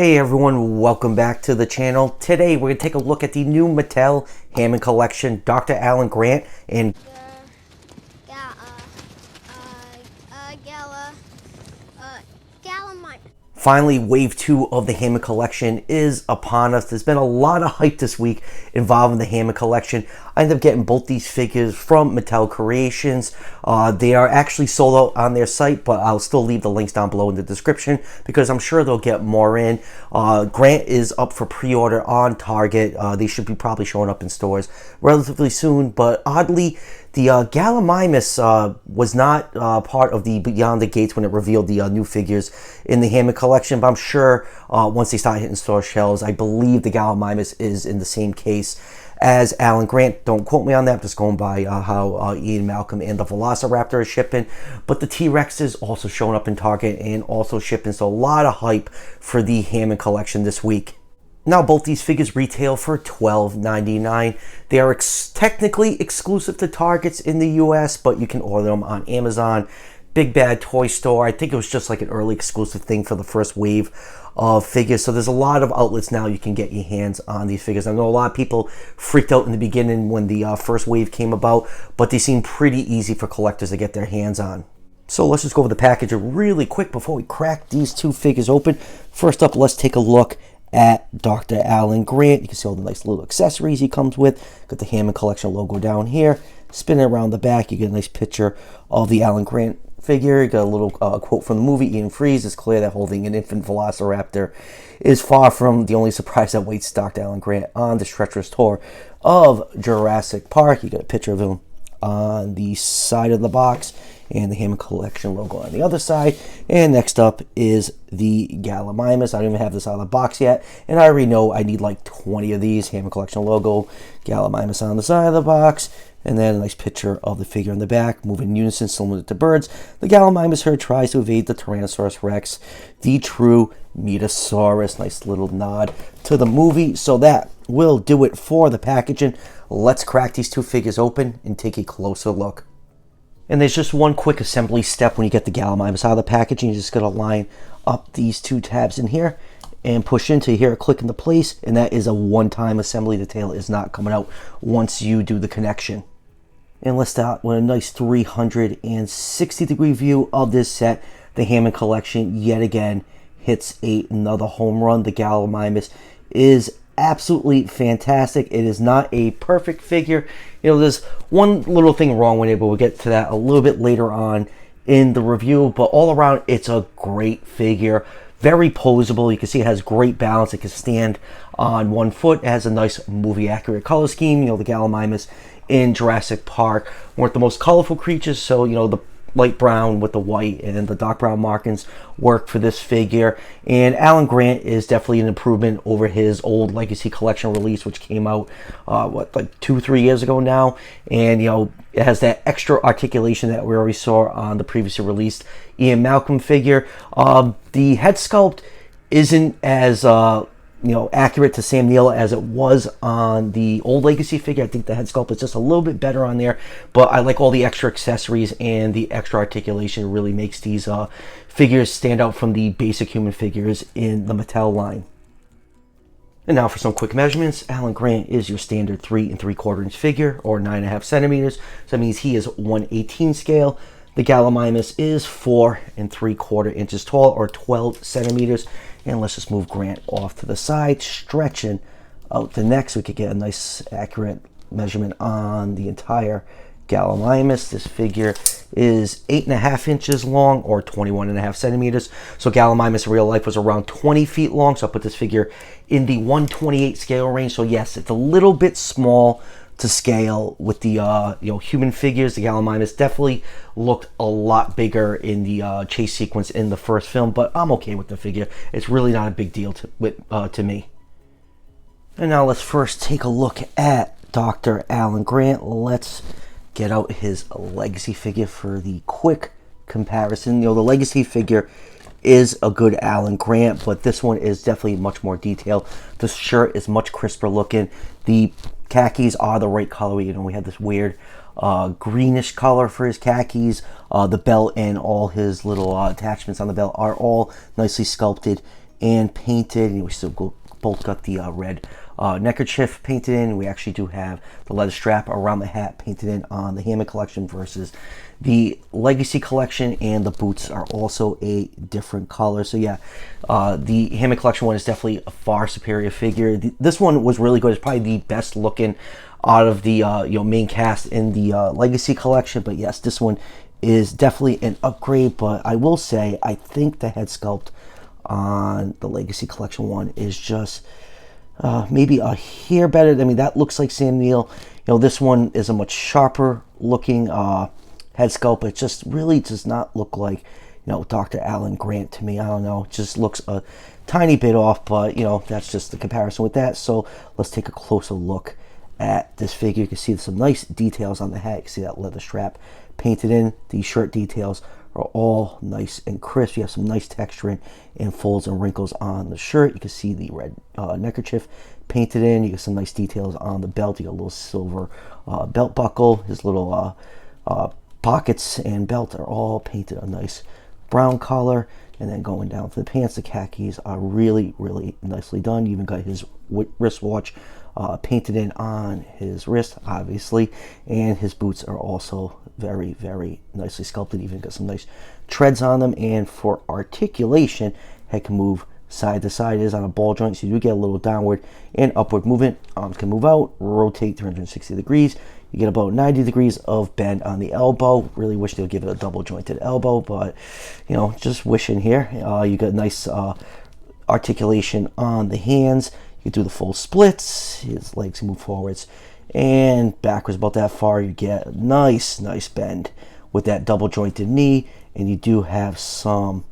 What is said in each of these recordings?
Hey everyone, welcome back to the channel. Today we're going to take a look at the new Mattel Hammond collection, Dr. Alan Grant and Gallimimus. finally, Wave 2 of the Hammond collection is upon us. There's been a lot of hype this week involving the Hammond collection. I ended up getting both these figures from Mattel Creations. They are actually sold out on their site, but I'll still leave the links down below in the description because I'm sure they'll get more in. Grant is up for pre-order on Target. They should be probably showing up in stores relatively soon, but oddly, the Gallimimus was not part of the Beyond the Gates when it revealed the new figures in the Hammond collection, but I'm sure once they start hitting store shelves, I believe the Gallimimus is in the same case as Alan Grant. Don't quote me on that, I'm just going by how Ian Malcolm and the Velociraptor are shipping. But the T-Rex is also showing up in Target and also shipping, so a lot of hype for the Hammond collection this week. Now, both these figures retail for $12.99. They are technically exclusive to Targets in the US, but you can order them on Amazon, Big Bad Toy Store. I think it was just like an early exclusive thing for the first wave of figures. So there's a lot of outlets now you can get your hands on these figures. I know a lot of people freaked out in the beginning when the first wave came about, but they seem pretty easy for collectors to get their hands on. So let's just go over the package really quick before we crack these two figures open. First up, let's take a look at Dr. Alan Grant. You can see all the nice little accessories he comes with. Got the Hammond collection logo down here. Spinning around the back, you get a nice picture of the Alan Grant figure. You got a little quote from the movie, Ian Freeze. It's clear that holding an infant Velociraptor is far from the only surprise that waits Dr. Alan Grant on this treacherous tour of Jurassic Park. You got a picture of him on the side of the box and the Hammond collection logo on the other side. And next up is the Gallimimus. I don't even have this out of the box yet, and I already know I need like 20 of these. Hammond collection logo, Gallimimus on the side of the box, and then a nice picture of the figure in the back, moving in unison similar to birds. The Gallimimus here tries to evade the Tyrannosaurus Rex, the true Metasaurus. Nice little nod to the movie. So that will do it for the packaging. Let's crack these two figures open and take a closer look. And there's just one quick assembly step when you get the Gallimimus out of the packaging. You just got to line up these two tabs in here and push into, you hear it click into place, and that is a one-time assembly. The tail is not coming out once you do the connection. And let's start with a nice 360-degree view of this set. The Hammond collection yet again hits another home run. The Gallimimus is absolutely fantastic. It is not a perfect figure. You know, there's one little thing wrong with it, but we'll get to that a little bit later on in the review. But all around, it's a great figure. Very posable. You can see it has great balance. It can stand on one foot. It has a nice movie-accurate color scheme. You know, the Gallimimus in Jurassic Park weren't the most colorful creatures, so, you know, the light brown with the white and the dark brown markings work for this figure. And Alan Grant is definitely an improvement over his old Legacy Collection release, which came out like 2-3 years ago now. And, you know, it has that extra articulation that we already saw on the previously released Ian Malcolm figure. The head sculpt isn't as you know, accurate to Sam Neill as it was on the old Legacy figure. I think the head sculpt is just a little bit better on there, but I like all the extra accessories, and the extra articulation really makes these figures stand out from the basic human figures in the Mattel line. And now for some quick measurements. Alan Grant is your standard 3 3/4 inch figure, or 9.5 centimeters. So that means he is 1/18 scale. The Gallimimus is 4 3/4 inches tall, or 12 centimeters. And let's just move Grant off to the side, stretching out the neck so we could get a nice accurate measurement on the entire Gallimimus. This figure is 8.5 inches long, or 21.5 centimeters. So Gallimimus in real life was around 20 feet long. So I put this figure in the 1/28 scale range. So yes, it's a little bit small to scale with the you know, human figures. The Gallimimus definitely looked a lot bigger in the chase sequence in the first film, but I'm okay with the figure. It's really not a big deal to me. And now let's first take a look at Dr. Alan Grant. Let's get out his Legacy figure for the quick comparison. You know, the Legacy figure is a good Alan Grant, but this one is definitely much more detailed. The shirt is much crisper looking. The khakis are the right color. You know, we had this weird greenish color for his khakis. The belt and all his little attachments on the belt are all nicely sculpted and painted, and we still both got the red neckerchief painted in. We actually do have the leather strap around the hat painted in on the Hammond collection versus the Legacy collection, and the boots are also a different color. So yeah, the Hammond collection one is definitely a far superior figure. This one was really good. It's probably the best looking out of the main cast in the Legacy collection. But yes, this one is definitely an upgrade. But I will say, I think the head sculpt on the Legacy collection one is just maybe a hair better. I mean, that looks like Sam Neill. This one is a much sharper looking head sculpt. It just really does not look like Dr. Alan Grant to me. I don't know, it just looks a tiny bit off, but that's just the comparison with that. So let's take a closer look at this figure. You can see some nice details on the hat. You can see that leather strap painted in. These shirt details are all nice and crisp. You have some nice texturing and folds and wrinkles on the shirt. You can see the red neckerchief painted in. You get some nice details on the belt. You got a little silver belt buckle. His little pockets and belt are all painted a nice brown color. And then going down to the pants, the khakis are really, really nicely done. You even got his wristwatch painted in on his wrist, obviously. And his boots are also very, very nicely sculpted. Even got some nice treads on them. And for articulation, head can move side to side. It is on a ball joint, so you do get a little downward and upward movement. Arms can move out, rotate 360 degrees. You get about 90 degrees of bend on the elbow. Really wish they would give it a double jointed elbow, but just wishing here. You got nice articulation on the hands. You can do the full splits. His legs move forwards and backwards about that far. You get a nice bend with that double jointed knee, and you do have some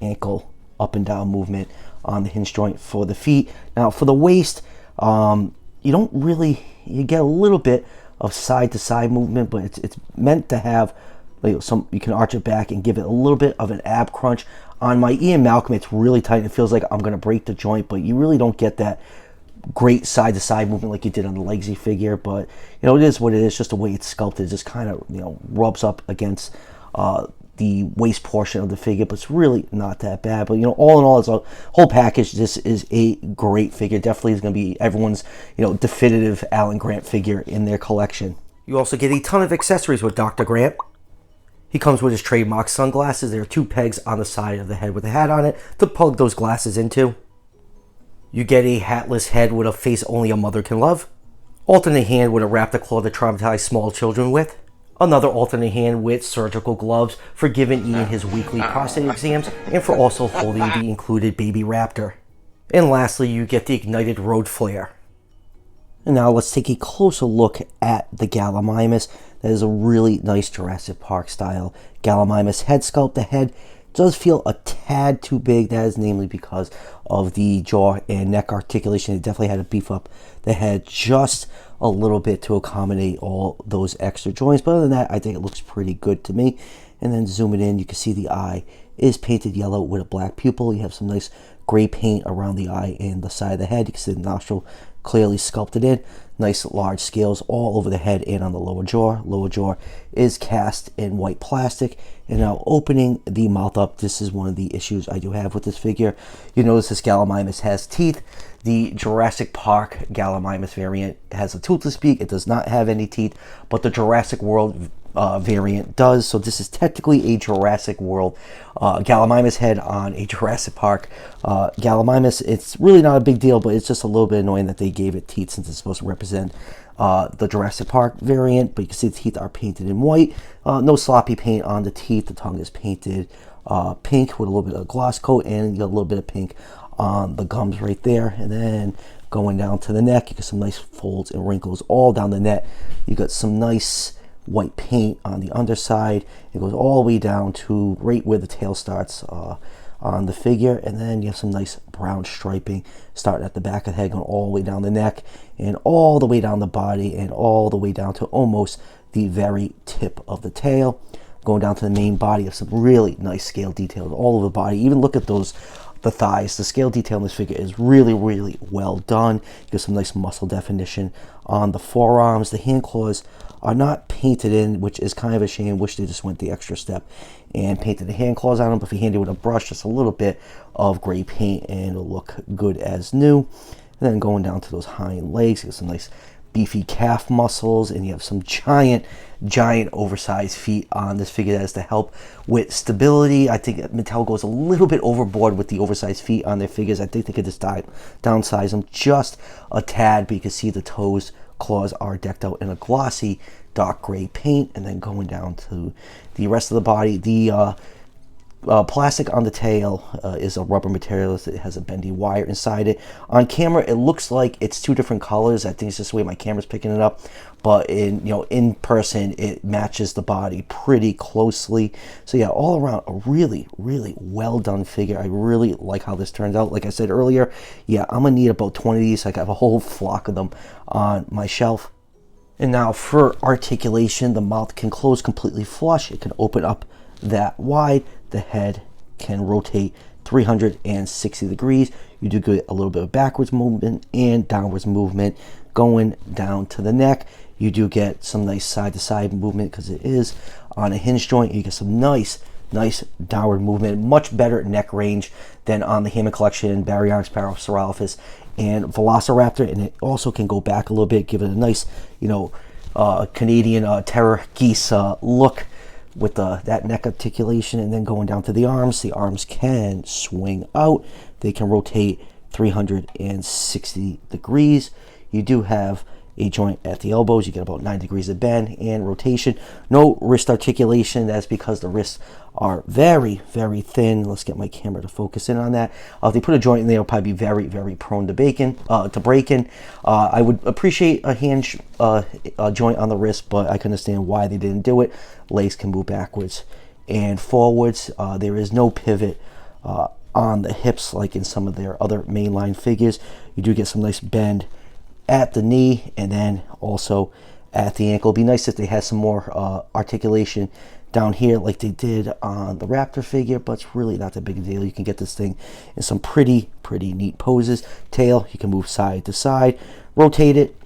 ankle up and down movement on the hinge joint for the feet. Now for the waist, you don't really, you get a little bit of side to side movement, but it's meant to have you can arch it back and give it a little bit of an ab crunch. On my Ian Malcolm, it's really tight. It feels like I'm going to break the joint, but you really don't get that great side to side movement like you did on the Legacy figure. But it is what it is. Just the way it's sculpted, it just kind of rubs up against the waist portion of the figure, but it's really not that bad. But all in all, as a whole package, this is a great figure. Definitely is going to be everyone's definitive Alan Grant figure in their collection. You also get a ton of accessories with Dr. Grant. He comes with his trademark sunglasses. There are 2 pegs on the side of the head with a hat on it to plug those glasses into. You get a hatless head with a face only a mother can love. Alternate hand with a raptor claw to traumatize small children with. Another alternate hand with surgical gloves for giving Ian his weekly prostate exams and for also holding the included baby raptor. And lastly, you get the ignited road flare. And now let's take a closer look at the Gallimimus. That is a really nice Jurassic Park style Gallimimus head sculpt. The head does feel a tad too big. That is namely because of the jaw and neck articulation. They definitely had to beef up the head just a little bit to accommodate all those extra joints. But other than that, I think it looks pretty good to me. And then zooming in, you can see the eye is painted yellow with a black pupil. You have some nice gray paint around the eye and the side of the head. You can see the nostril clearly sculpted in. Nice large scales all over the head and on the lower jaw. Lower jaw is cast in white plastic. And now opening the mouth up, this is one of the issues I do have with this figure. You notice this Gallimimus has teeth. The Jurassic Park Gallimimus variant has a toothless beak. It does not have any teeth, but the Jurassic World variant does. So this is technically a Jurassic World Gallimimus head on a Jurassic Park Gallimimus. It's really not a big deal, but it's just a little bit annoying that they gave it teeth since it's supposed to represent the Jurassic Park variant. But you can see the teeth are painted in white. No sloppy paint on the teeth. The tongue is painted pink with a little bit of gloss coat, and you got a little bit of pink on the gums right there. And then going down to the neck, you get some nice folds and wrinkles all down the neck. You got some nice white paint on the underside. It goes all the way down to right where the tail starts on the figure, and then you have some nice brown striping starting at the back of the head, going all the way down the neck and all the way down the body and all the way down to almost the very tip of the tail. Going down to the main body, of some really nice scale details all over the body. Even look at those the thighs. The scale detail in this figure is really, really well done. You get some nice muscle definition on the forearms. The hand claws are not painted in, which is kind of a shame. Wish they just went the extra step and painted the hand claws on them. But if you hand it with a brush, just a little bit of gray paint and it'll look good as new. And then going down to those hind legs, you get some nice beefy calf muscles, and you have some giant oversized feet on this figure. That is to help with stability. I think Mattel goes a little bit overboard with the oversized feet on their figures. I think they could just downsize them just a tad, but you can see the toes, claws are decked out in a glossy dark gray paint. And then going down to the rest of the body, the plastic on the tail is a rubber material. It has a bendy wire inside it. On camera, it looks like it's two different colors. I think it's just the way my camera's picking it up. But in person, it matches the body pretty closely. So yeah, all around, a really, really well done figure. I really like how this turns out. Like I said earlier, yeah, I'm gonna need about 20 of these. So I have a whole flock of them on my shelf. And now for articulation, the mouth can close completely flush. It can open up that wide. The head can rotate 360 degrees. You do get a little bit of backwards movement and downwards movement. Going down to the neck, you do get some nice side-to-side movement because it is on a hinge joint. You get some nice downward movement, much better neck range than on the Hammond Collection, Baryonyx, Parasaurolophus, and Velociraptor. And it also can go back a little bit, give it a nice, Canadian terror geese look with that neck articulation. And then going down to the arms can swing out. They can rotate 360 degrees. You do have a joint at the elbows. You get about 9 degrees of bend and rotation. No wrist articulation. That's because the wrists are very, very thin. Let's get my camera to focus in on that. If they put a joint in there, it'll probably be very, very prone to breaking. I would appreciate a hinge joint on the wrist, but I can understand why they didn't do it. Legs can move backwards and forwards. There is no pivot on the hips like in some of their other mainline figures. You do get some nice bend at the knee and then also at the ankle. It'd be nice if they had some more articulation down here like they did on the Raptor figure, but it's really not that big a deal. You can get this thing in some pretty neat poses. Tail, you can move side to side, rotate it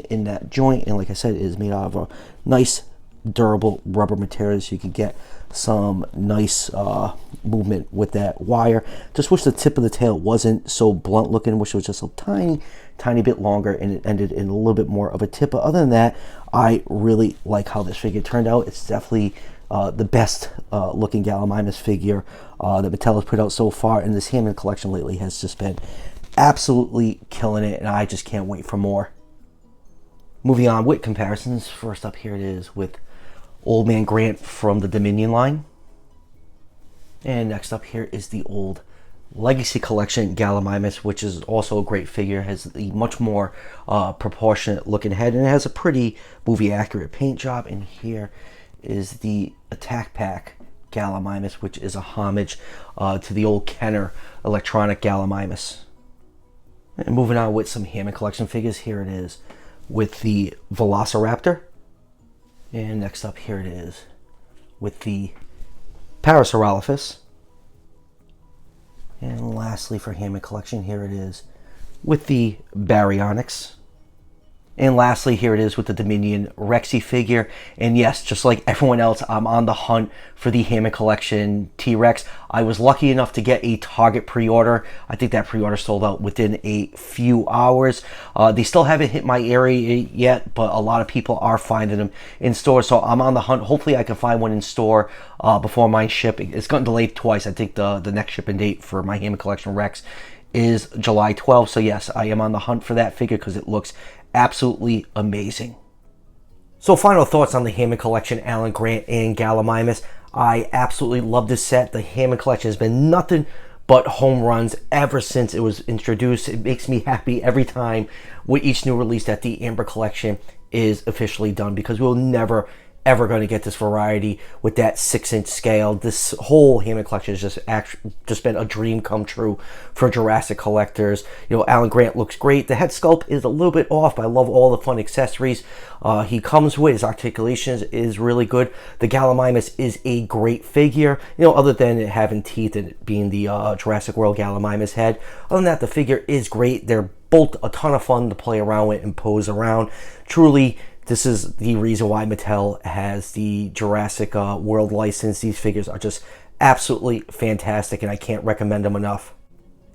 in that joint, and like I said, it is made out of a nice durable rubber material, so you can get some nice movement with that wire. Just wish the tip of the tail wasn't so blunt looking. Wish it was just a tiny bit longer and it ended in a little bit more of a tip. But other than that, I really like how this figure turned out. It's definitely the best looking Gallimimus figure that Mattel has put out so far, and this Hammond collection lately has just been absolutely killing it, and I just can't wait for more. Moving on with comparisons, first up here it is with Old Man Grant from the Dominion line. And next up here is the old Legacy Collection Gallimimus, which is also a great figure. Has a much more proportionate looking head, and it has a pretty movie accurate paint job. And here is the Attack Pack Gallimimus, which is a homage to the old Kenner electronic Gallimimus. And moving on with some Hammond Collection figures, here it is with the Velociraptor. And next up here it is with the Parasaurolophus. And lastly for Hammond Collection, here it is with the Baryonyx. And lastly, here it is with the Dominion Rexy figure. And yes, just like everyone else, I'm on the hunt for the Hammond Collection T-Rex. I was lucky enough to get a Target pre-order. I think that pre-order sold out within a few hours. They still haven't hit my area yet, but a lot of people are finding them in store. So I'm on the hunt. Hopefully I can find one in store before mine ship. It's gotten delayed twice. I think the next shipping date for my Hammond Collection Rex is July 12th. So yes, I am on the hunt for that figure because it looks absolutely amazing. So final thoughts on the Hammond Collection, Alan Grant and Gallimimus. I absolutely love this set. The Hammond Collection has been nothing but home runs ever since it was introduced. It makes me happy every time with each new release that the Amber Collection is officially done, because we'll never ever going to get this variety with that 6-inch scale. This whole Hammond collection has just been a dream come true for Jurassic collectors. You know, Alan Grant looks great. The head sculpt is a little bit off, but I love all the fun accessories he comes with. His articulation is really good. The Gallimimus is a great figure, you know, other than it having teeth and it being the Jurassic World Gallimimus head. Other than that, the figure is great. They're both a ton of fun to play around with and pose around. Truly, this is the reason why Mattel has the Jurassic World license. These figures are just absolutely fantastic, and I can't recommend them enough.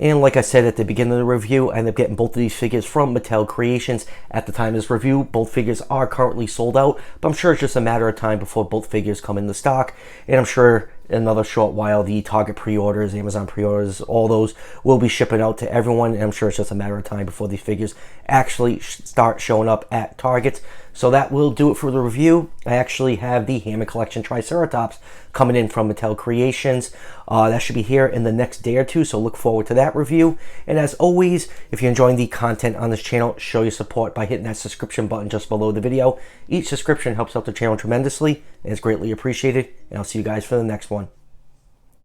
And like I said at the beginning of the review, I ended up getting both of these figures from Mattel Creations. At the time of this review, both figures are currently sold out, but I'm sure it's just a matter of time before both figures come into stock. And I'm sure in another short while, the Target pre-orders, Amazon pre-orders, all those will be shipping out to everyone. And I'm sure it's just a matter of time before these figures actually start showing up at Target. So that will do it for the review. I actually have the Hammond Collection Triceratops coming in from Mattel Creations. That should be here in the next day or two, so look forward to that review. And as always, if you're enjoying the content on this channel, show your support by hitting that subscription button just below the video. Each subscription helps out the channel tremendously and is greatly appreciated. And I'll see you guys for the next one.